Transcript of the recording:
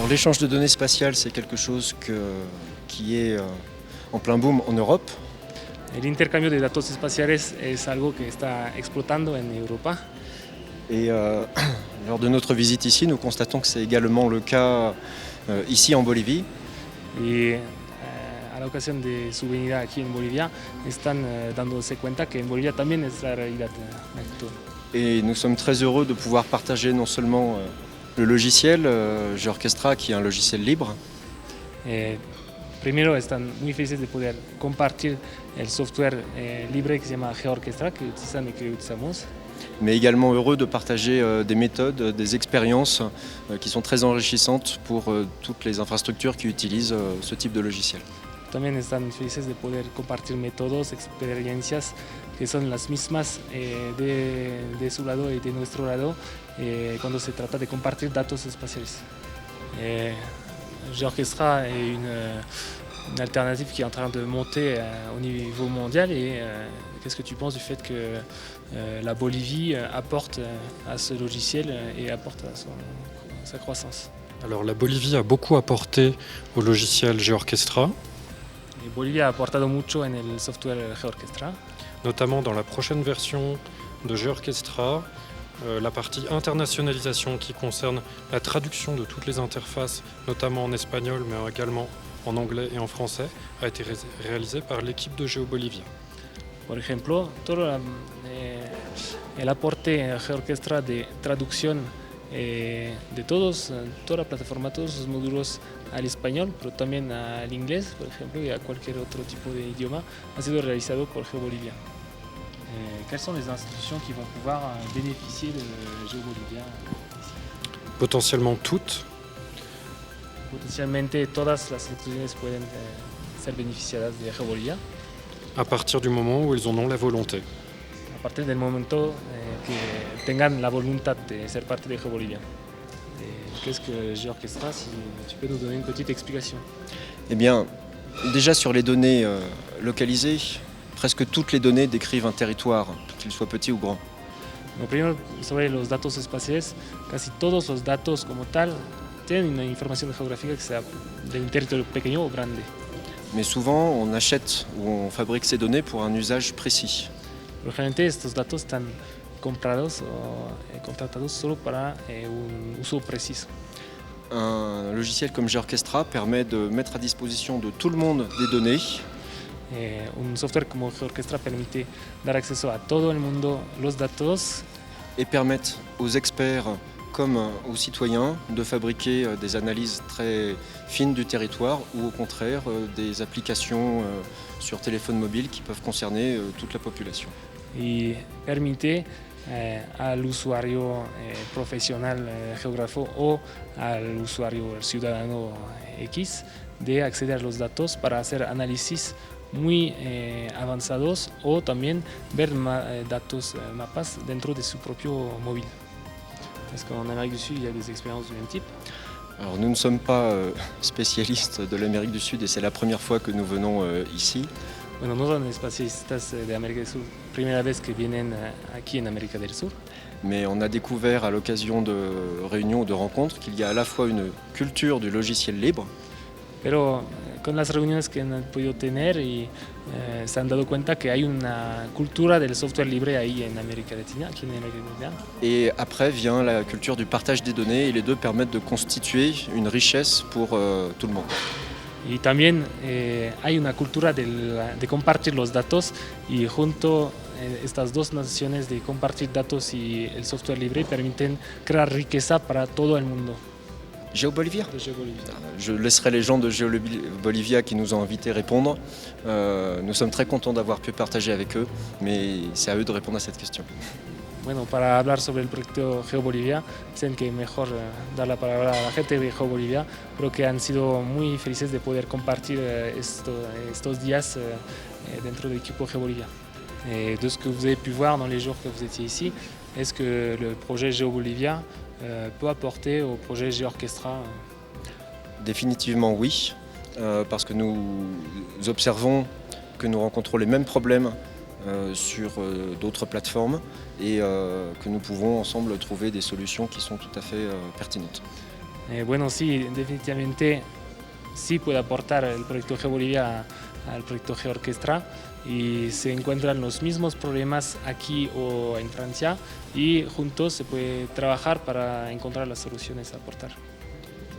Alors l'échange de données spatiales, c'est quelque chose qui est en plein boom en Europe. El intercambio de datos espaciales es algo que está explotando en Europa. Et lors de notre visite ici, nous constatons que c'est également le cas ici en Bolivie. Y a la ocasión de su venida aquí en Bolivia, están dándose cuenta que en Bolivia también es la realidad actual. Et nous sommes très heureux de pouvoir partager non seulement le logiciel GeoOrchestra, qui est un logiciel libre, Primero están muy felices de poder compartir el software libre que se llama GeoOrchestra, que utilizan y que utilizamos. mais également heureux de partager des méthodes, des expériences qui sont très enrichissantes pour toutes les infrastructures qui utilisent ce type de logiciel. También están felices de poder compartir métodos, experiencias que son las mismas de su lado y de nuestro lado cuando se trata de compartir datos espaciales. GeoOrchestra est une alternative qui est en train de monter au niveau mondial et qu'est-ce que tu penses du fait que la Bolivie apporte à ce logiciel et apporte à sa croissance? Alors la Bolivie a beaucoup apporté au logiciel GeoOrchestra, Bolivia ha aportado mucho en el software GeoOrchestra, notamment dans la prochaine version de GeoOrchestra. La partie internationalisation qui concerne la traduction de toutes les interfaces, notamment en espagnol mais également en anglais et en français, a été réalisée par l'équipe de GeoBolivia. por ejemplo, todo el aporte GeoOrchestra de traducción de toda la plataforma, todos sus módulos al español, pero también al inglés, por ejemplo, y a cualquier otro tipo de idioma, ha sido realizado por GeoBolivia. Quelles sont les institutions qui vont pouvoir bénéficier de GeoBolivia? Potentiellement toutes, Potencialmente todas las instituciones pueden ser beneficiadas de GeoBolivia à partir du moment où ils en ont la volonté. a partir del momento que tengan la voluntad de ser parte de GeoBolivia. Qu'est-ce que GeoOrchestra, si tu peux nous donner une petite explication? Eh bien, déjà sur les données localisées, presque toutes les données décrivent un territoire, qu'il soit petit ou grand. Lo primero, sobre los datos espaciales, casi todos los datos como tal tienen una información geográfica que sea de un territorio pequeño o grande. Mais souvent, on achète ou on fabrique ces données pour un usage précis. Pero generalmente estos datos están comprados o contratados solo para un uso preciso. Un logiciel comme GeoOrchestra permet de mettre à disposition de tout le monde des données Un software como GeoOrchestra permite dar acceso a todo el mundo los datos et permettent aux experts comme aux citoyens de fabriquer des analyses très fines du territoire ou au contraire des applications sur téléphone mobile qui peuvent concerner toute la population. y permite al usuario profesional geógrafo o al usuario ciudadano X de acceder a los datos para hacer análisis muy avanzados o también ver datos, mapas dentro de su propio móvil. Est-ce qu'en Amérique du Sud, il y a des expériences du même type? Alors nous ne sommes pas spécialistes de l'Amérique du Sud et c'est la première fois que nous venons ici. Bueno, no son especialistas de América del Sur, primera vez que vienen aquí en América del Sur. Mais on a découvert à l'occasion de réunions ou de rencontres qu'il y a à la fois une culture du logiciel libre Pero con las reuniones que han podido tener y se han dado cuenta que hay una cultura del software libre ahí en América Latina, aquí en América Latina. et après vient la culture du partage des données et les deux permettent de constituer une richesse pour tout le monde. Y también hay una cultura de compartir los datos y junto estas dos naciones de compartir datos y el software libre permiten crear riqueza para todo el mundo. GeoBolivia. De GeoBolivia. Je laisserai les gens de GeoBolivia qui nous ont invités répondre. Nous sommes très contents d'avoir pu partager avec eux, mais c'est à eux de répondre à cette question. Bueno, para hablar sobre el proyecto GeoBolivia, dicen que mejor dar la palabra a la gente de GeoBolivia, pero que han sido muy felices de poder compartir estos días dentro del equipo GeoBolivia. De ce que vous avez pu voir dans les jours que vous étiez ici, est-ce que le projet GeoBolivia peut apporter au projet GeoOrchestra? Définitivement oui, parce que nous observons que nous rencontrons les mêmes problèmes sur d'autres plateformes et que nous pouvons ensemble trouver des solutions qui sont tout à fait pertinentes. Bueno, sí, definitivamente sí puede aportar el proyecto GeoBolivia al proyecto GeoOrquestra y se encuentran los mismos problemas aquí o en Francia y juntos se puede trabajar para encontrar las soluciones a aportar.